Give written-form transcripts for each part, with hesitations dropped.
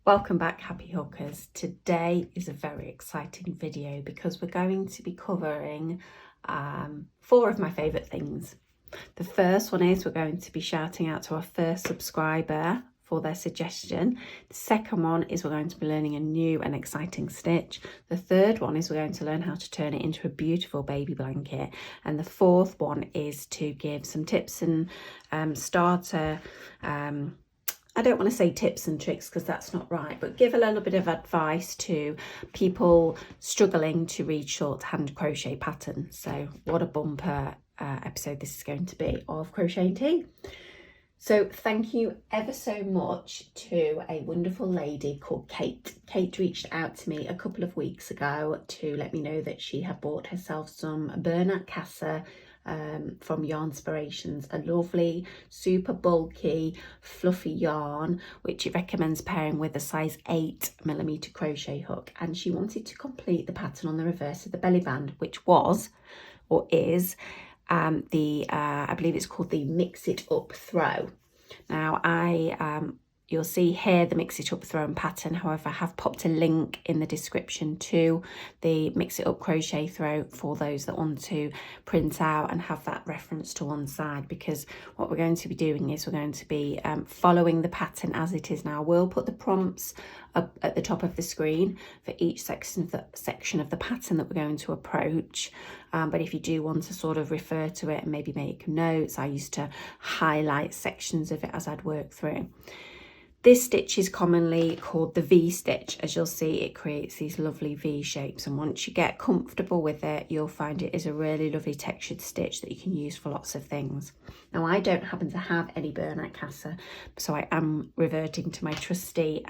Welcome back, happy hookers. Today is a very exciting video because we're going to be covering 4 of my favourite things. The first one is we're going to be shouting out to our first subscriber for their suggestion. The second one is we're going to be learning a new and exciting stitch. The third one is we're going to learn how to turn it into a beautiful baby blanket. And the fourth one is to give some tips and starter I don't want to say tips and tricks because that's not right, but give a little bit of advice to people struggling to read shorthand crochet patterns. So what a bumper episode this is going to be of Crocheting Tea. So thank you ever so much to a wonderful lady called Kate. Kate reached out to me a couple of weeks ago to let me know that she had bought herself some Bernat Casa from Yarnspirations, a lovely, super bulky, fluffy yarn, which it recommends pairing with a size 8mm crochet hook. And she wanted to complete the pattern on the reverse of the belly band, which was, or is, I believe it's called the Mix It Up Throw. Now you'll see here the Mix It Up Throw and pattern. However, I have popped a link in the description to the Mix It Up Crochet Throw for those that want to print out and have that reference to one side, because what we're going to be doing is we're going to be following the pattern as it is now. We'll put the prompts up at the top of the screen for each section of the pattern that we're going to approach. But if you do want to sort of refer to it and maybe make notes, I used to highlight sections of it as I'd work through. This stitch is commonly called the V stitch. As you'll see, it creates these lovely V shapes, and once you get comfortable with it, you'll find it is a really lovely textured stitch that you can use for lots of things. Now, I don't happen to have any Bernat Casa, so I am reverting to my trusty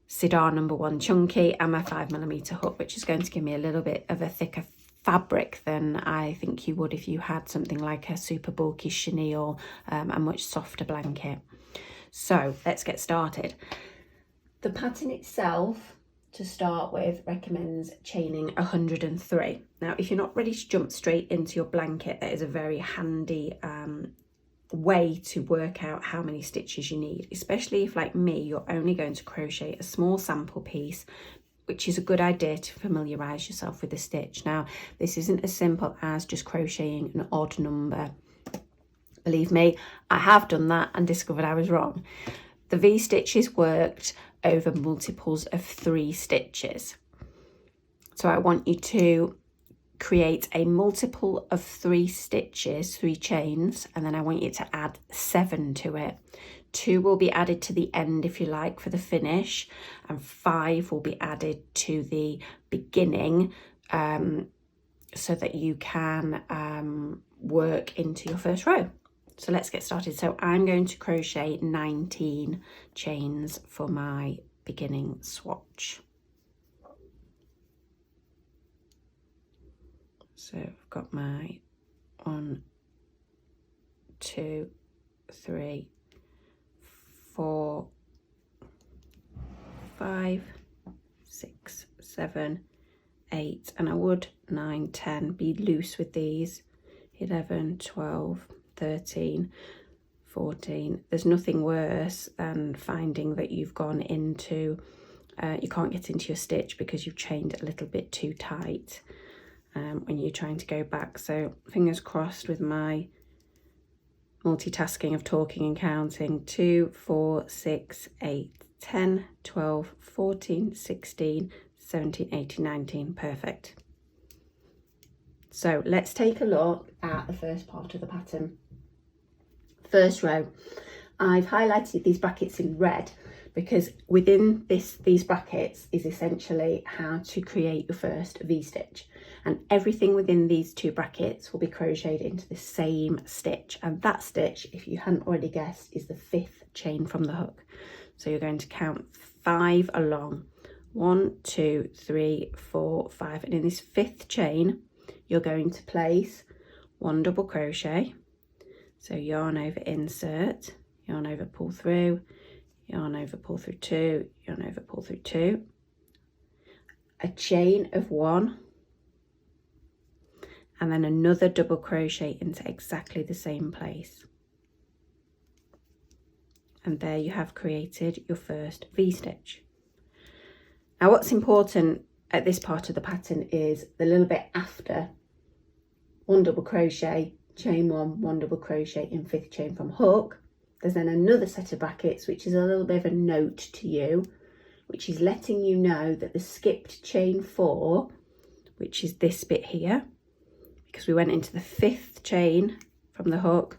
Sidar number 1 chunky and my 5mm hook, which is going to give me a little bit of a thicker fabric than I think you would if you had something like a super bulky chenille, a much softer blanket. So let's get started. The pattern itself, to start with, recommends chaining 103. Now, if you're not ready to jump straight into your blanket, that is a very handy way to work out how many stitches you need, especially if, like me, you're only going to crochet a small sample piece, which is a good idea to familiarize yourself with the stitch. Now, this isn't as simple as just crocheting an odd number. Believe me, I have done that and discovered I was wrong. The V stitches worked over multiples of 3 stitches. So I want you to create a multiple of 3 stitches, 3 chains, and then I want you to add 7 to it. 2 will be added to the end, if you like, for the finish, and 5 will be added to the beginning so that you can work into your first row. So let's get started. So I'm going to crochet 19 chains for my beginning swatch. So I've got my 1, 2, 3, 4, 5, 6, 7, 8, and I would 9, 10, be loose with these, 11, 12, 13, 14. There's nothing worse than finding that you've gone into, you can't get into your stitch because you've chained it a little bit too tight when you're trying to go back. So fingers crossed with my multitasking of talking and counting. 2, 4, 6, 8, 10, 12, 14, 16, 17, 18, 19. Perfect. So let's take a look at the first part of the pattern. First row. I've highlighted these brackets in red because within these brackets is essentially how to create your first V stitch, and everything within these 2 brackets will be crocheted into the same stitch, and that stitch, if you hadn't already guessed, is the 5th chain from the hook. So you're going to count 5 along. 1, 2, 3, 4, 5, and in this 5th chain you're going to place 1 double crochet. So yarn over insert, yarn over pull through, yarn over pull through 2, yarn over pull through 2, a chain of 1, and then another double crochet into exactly the same place. and there you have created your first V-stitch. Now what's important at this part of the pattern is the little bit after 1 double crochet, chain 1, 1 double crochet in 5th chain from hook. There's then another set of brackets which is a little bit of a note to you, which is letting you know that the skipped chain 4, which is this bit here, because we went into the 5th chain from the hook,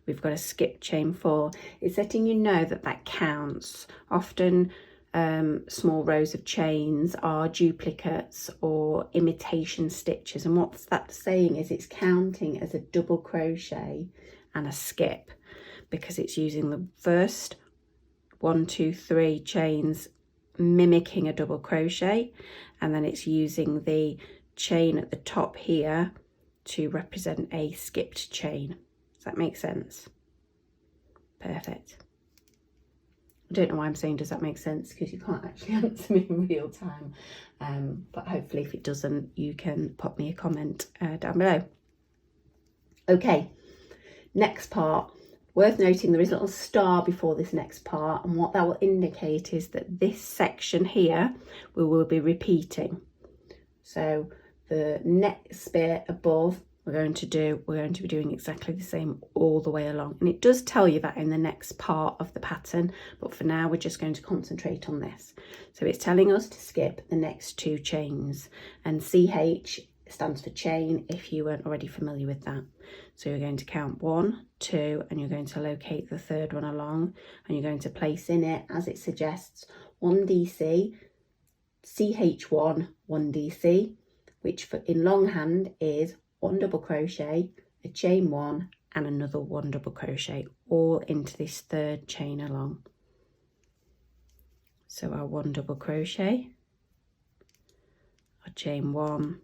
we've got a skip chain 4. It's letting you know that that counts. Often small rows of chains are duplicates or imitation stitches, and what that's saying is it's counting as a double crochet and a skip, because it's using the first 1, 2, 3 chains mimicking a double crochet, and then it's using the chain at the top here to represent a skipped chain. Does that make sense? Perfect. I don't know why I'm saying does that make sense, because you can't actually answer me in real time, but hopefully if it doesn't, you can pop me a comment down below. Okay, next part. Worth noting, there is a little star before this next part, and what that will indicate is that this section here we will be repeating. So the next bit above we're going to be doing exactly the same all the way along, and it does tell you that in the next part of the pattern, but for now we're just going to concentrate on this. So it's telling us to skip the next 2 chains, and CH stands for chain if you weren't already familiar with that. So you're going to count 1, 2, and you're going to locate the 3rd one along, and you're going to place in it, as it suggests, 1 DC, CH1, 1 DC, which in longhand is 1 double crochet, a chain 1, and another 1 double crochet, all into this 3rd chain along. So our 1 double crochet, our chain 1,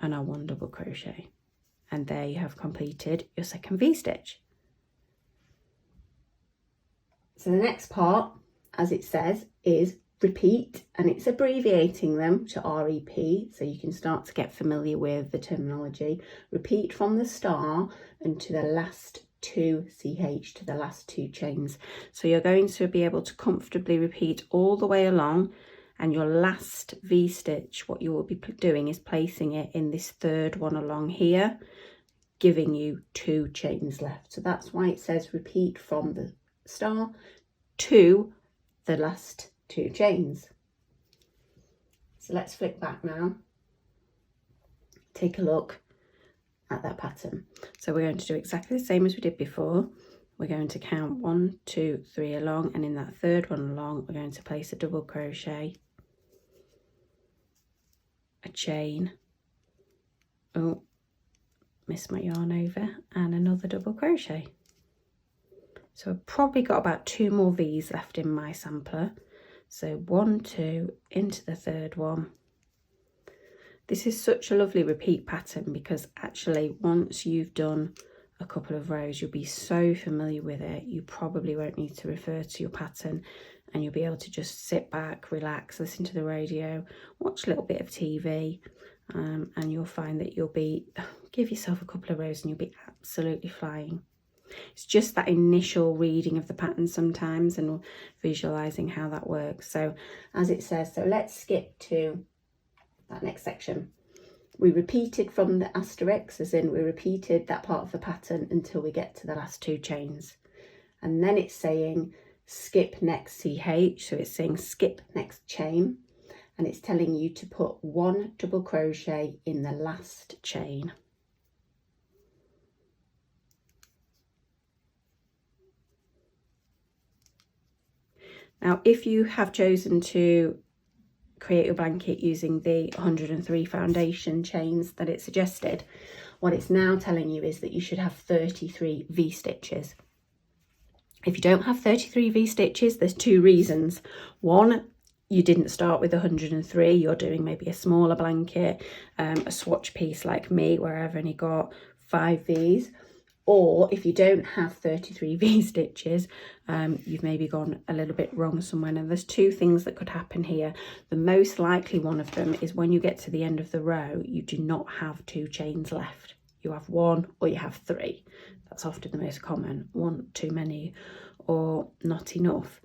and our 1 double crochet, and there you have completed your second V-stitch. So the next part, as it says, is repeat, and it's abbreviating them to REP, so you can start to get familiar with the terminology. Repeat from the star and to the last 2 CH, to the last 2 chains. So you're going to be able to comfortably repeat all the way along, and your last V-stitch, what you will be doing is placing it in this 3rd one along here, giving you 2 chains left. So that's why it says repeat from the star to the last 2 chains. So let's flick back now, take a look at that pattern. So we're going to do exactly the same as we did before. We're going to count 1, 2, 3 along, and in that 3rd one along we're going to place a double crochet, a chain, oh, missed my yarn over, and another double crochet. So I've probably got about 2 more V's left in my sampler. So 1, 2, into the 3rd one. This is such a lovely repeat pattern, because actually once you've done a couple of rows you'll be so familiar with it, you probably won't need to refer to your pattern, and you'll be able to just sit back, relax, listen to the radio, watch a little bit of TV, and you'll find that give yourself a couple of rows and you'll be absolutely flying. It's just that initial reading of the pattern sometimes and visualizing how that works. So as it says, so let's skip to that next section. We repeated from the asterisk, as in we repeated that part of the pattern until we get to the last 2 chains, and then it's saying skip next CH, so it's saying skip next chain, and it's telling you to put 1 double crochet in the last chain. Now, if you have chosen to create your blanket using the 103 foundation chains that it suggested, what it's now telling you is that you should have 33 V-stitches. If you don't have 33 V-stitches, there's 2 reasons. One, you didn't start with 103, you're doing maybe a smaller blanket, a swatch piece like me, where I've only got 5 V's. Or if you don't have 33 V-stitches, you've maybe gone a little bit wrong somewhere. Now there's 2 things that could happen here. The most likely one of them is when you get to the end of the row, you do not have 2 chains left. You have 1 or you have 3. That's often the most common, 1 too many or not enough.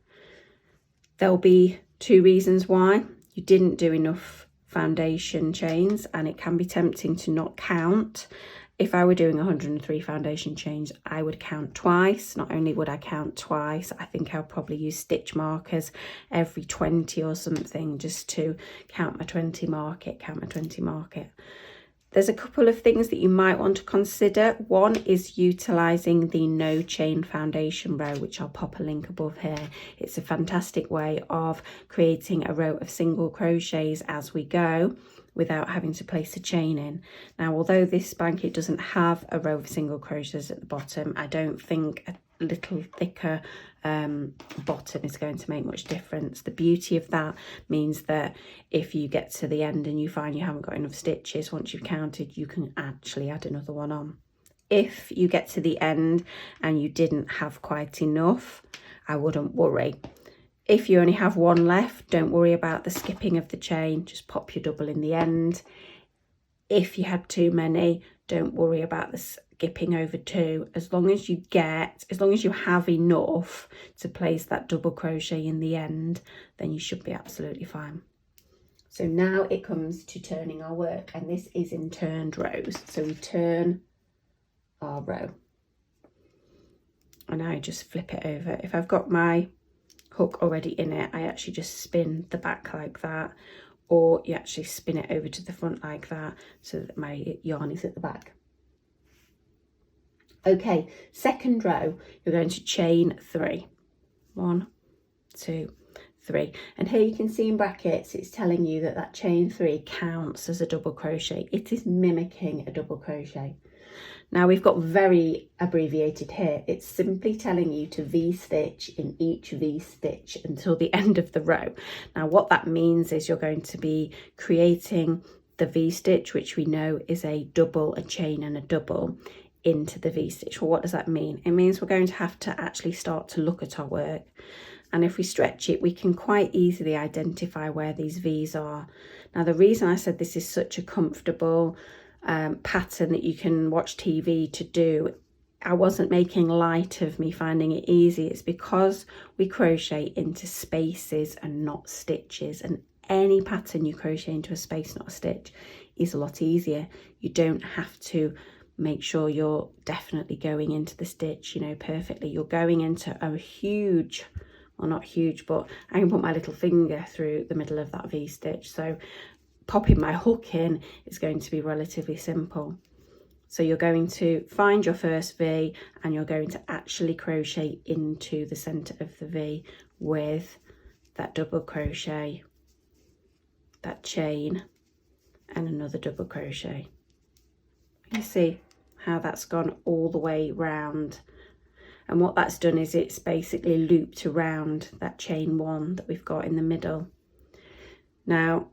There'll be two reasons why. You didn't do enough foundation chains, and it can be tempting to not count. If I were doing 103 foundation chains, I would count twice. Not only would I count twice, I think I'll probably use stitch markers every 20 or something, just to count my 20 market, There's a couple of things that you might want to consider. One is utilising the no chain foundation row, which I'll pop a link above here. It's a fantastic way of creating a row of single crochets as we go, without having to place a chain in. Now, although this blanket doesn't have a row of single crochets at the bottom, I don't think a little thicker bottom is going to make much difference. The beauty of that means that if you get to the end and you find you haven't got enough stitches, once you've counted, you can actually add another one on. If you get to the end and you didn't have quite enough, I wouldn't worry. If you only have one left, don't worry about the skipping of the chain, just pop your double in the end. If you had too many, don't worry about the skipping over two. As long as you have enough to place that double crochet in the end, then you should be absolutely fine. So now it comes to turning our work, and this is in turned rows. So we turn our row, and I just flip it over. If I've got my hook already in it, I actually just spin the back like that, or you actually spin it over to the front like that, so that my yarn is at the back. Okay, second row, you're going to chain 3. 1, 2, 3, and here you can see in brackets it's telling you that that chain 3 counts as a double crochet. It is mimicking a double crochet. Now we've got very abbreviated here. It's simply telling you to V-stitch in each V-stitch until the end of the row. Now what that means is you're going to be creating the V-stitch, which we know is a double, a chain and a double, into the V-stitch. Well, what does that mean? It means we're going to have to actually start to look at our work. And if we stretch it, we can quite easily identify where these V's are. Now the reason I said this is such a comfortable pattern that you can watch TV to do, I wasn't making light of me finding it easy. It's because we crochet into spaces and not stitches, and any pattern you crochet into a space, not a stitch, is a lot easier. You don't have to make sure you're definitely going into the stitch, you know, perfectly. You're going into a huge, well, not huge, but I can put my little finger through the middle of that V-stitch. So popping my hook in is going to be relatively simple. So you're going to find your first V, and you're going to actually crochet into the center of the V with that double crochet, that chain, and another double crochet. You see how that's gone all the way round, and what that's done is it's basically looped around that chain 1 that we've got in the middle. Now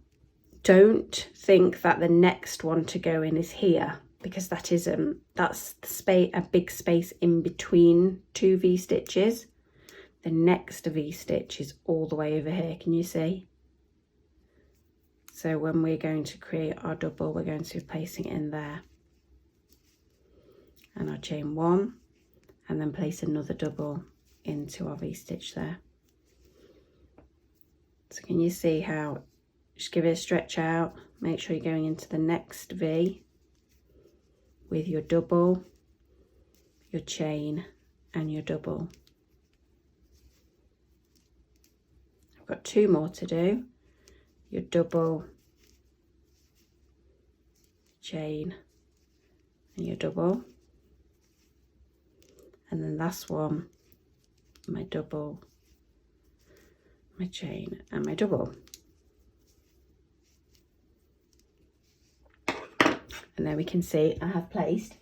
don't think that the next one to go in is here, because that isn't. That's the space, a big space in between 2 V-stitches. The next V-stitch is all the way over here, can you see? So when we're going to create our double, we're going to be placing it in there, and I'll chain 1 and then place another double into our V-stitch there. So can you see how, just give it a stretch out, make sure you're going into the next V with your double, your chain and your double. I've got 2 more to do. Your double, chain and your double, and then last one, my double, my chain and my double. And there we can see I have placed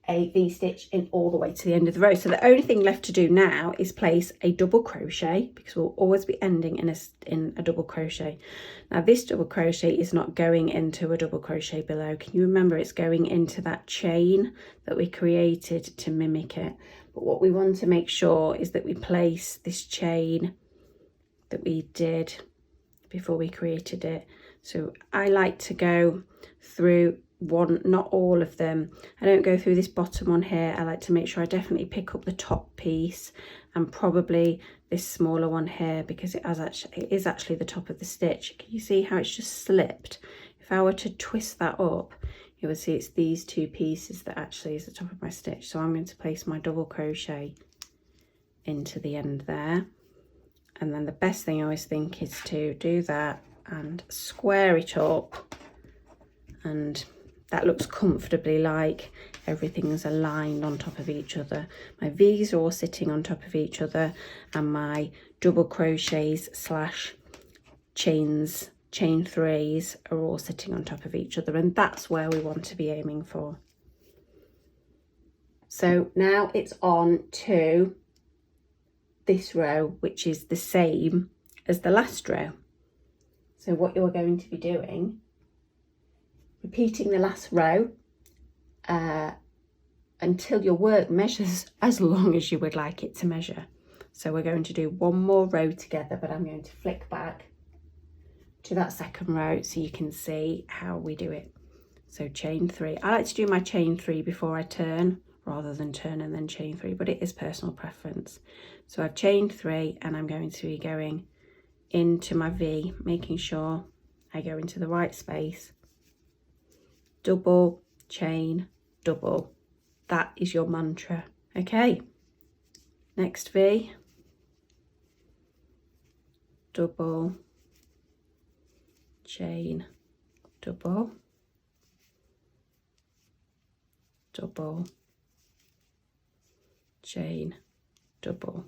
a V-stitch in all the way to the end of the row. So the only thing left to do now is place a double crochet, because we'll always be ending in a double crochet. Now this double crochet is not going into a double crochet below. Can you remember, it's going into that chain that we created to mimic it. But what we want to make sure is that we place this chain that we did before we created it. So I like to go through not all of them. I don't go through this bottom one here. I like to make sure I definitely pick up the top piece and probably this smaller one here, because it is actually the top of the stitch. Can you see how it's just slipped? If I were to twist that up, you will see it's these two pieces that actually is the top of my stitch. So I'm going to place my double crochet into the end there, and then the best thing I always think is to do that and square it up, and that looks comfortably like everything's aligned on top of each other. My V's are all sitting on top of each other, and my double crochets slash chain threes are all sitting on top of each other, and that's where we want to be aiming for. So now it's on to this row, which is the same as the last row. So what you're going to be doing, repeating the last row until your work measures as long as you would like it to measure. So we're going to do one more row together, but I'm going to flick back to that second row so you can see how we do it. So chain 3. I like to do my chain 3 before I turn rather than turn and then chain 3, but it is personal preference. So I've chained 3 and I'm going to be going into my V, making sure I go into the right space. Double, chain, double. That is your mantra. Okay, next V, double, chain, double, double, chain, double.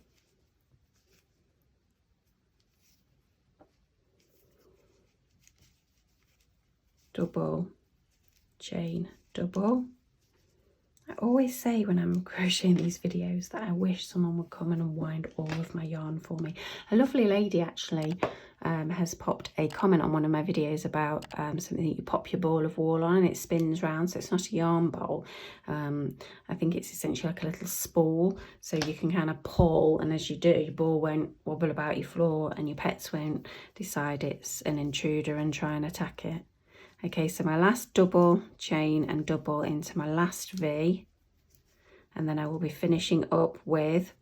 Double, chain, double. I always say when I'm crocheting these videos that I wish someone would come and unwind all of my yarn for me. A lovely lady actually has popped a comment on one of my videos about something that you pop your ball of wool on and it spins round, so it's not a yarn bowl. I think it's essentially like a little spool, so you can kind of pull, and as you do, your ball won't wobble about your floor and your pets won't decide it's an intruder and try and attack it. Okay, so my last double, chain and double into my last V, and then I will be finishing up with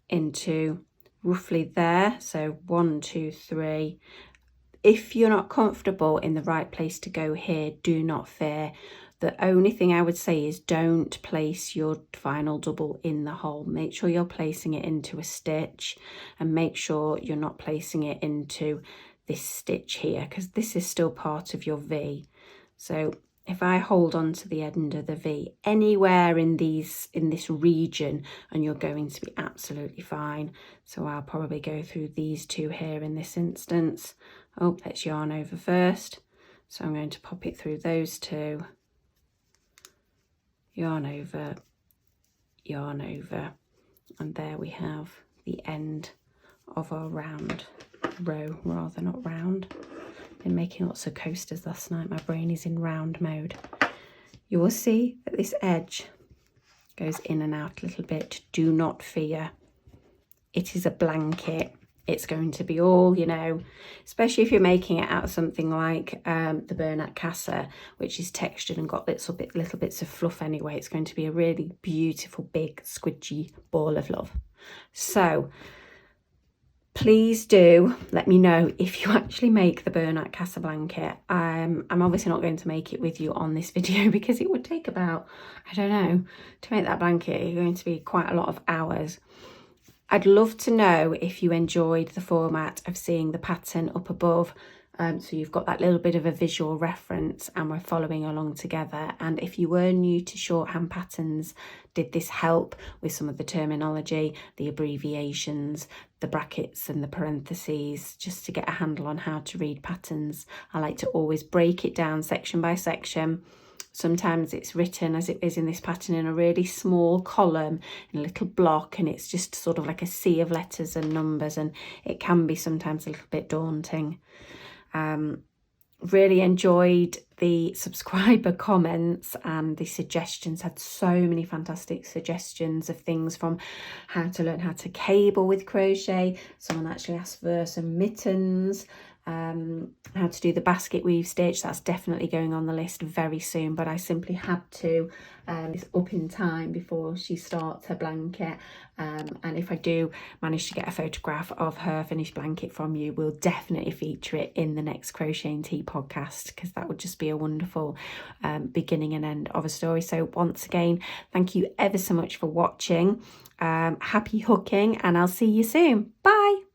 into roughly there, so 1, 2, 3. If you're not comfortable in the right place to go here, do not fear. The only thing I would say is don't place your final double in the hole. Make sure you're placing it into a stitch, and make sure you're not placing it into this stitch here, because this is still part of your V. So if I hold on to the end of the V anywhere in this region, and you're going to be absolutely fine. So I'll probably go through these two here in this instance. Oh, let's yarn over first. So I'm going to pop it through those two, yarn over, and there we have the end of our round row, rather, not round. Been making lots of coasters last night, my brain is in round mode. You will see that this edge goes in and out a little bit. Do not fear, it is a blanket. It's going to be all, you know, especially if you're making it out of something like the Bernat Casa, which is textured and got little bits of fluff anyway. It's going to be a really beautiful, big, squidgy ball of love. So please do let me know if you actually make the Bernat Casa blanket. I'm obviously not going to make it with you on this video because it would take about, I don't know, to make that blanket, you're going to be quite a lot of hours. I'd love to know if you enjoyed the format of seeing the pattern up above, so you've got that little bit of a visual reference and we're following along together. And if you were new to shorthand patterns, did this help with some of the terminology, the abbreviations, the brackets and the parentheses, just to get a handle on how to read patterns? I like to always break it down section by section. Sometimes it's written, as it is in this pattern, in a really small column, in a little block, and it's just sort of like a sea of letters and numbers, and it can be sometimes a little bit daunting. Really enjoyed the subscriber comments and the suggestions. Had so many fantastic suggestions of things, from how to learn how to cable with crochet. Someone actually asked for some mittens, how to do the basket weave stitch. That's definitely going on the list very soon, but I simply had to it's up in time before she starts her blanket, and if I do manage to get a photograph of her finished blanket from you, we'll definitely feature it in the next Crochet and Tea podcast, because that would just be a wonderful beginning and end of a story. So once again, thank you ever so much for watching. Happy hooking, and I'll see you soon. Bye.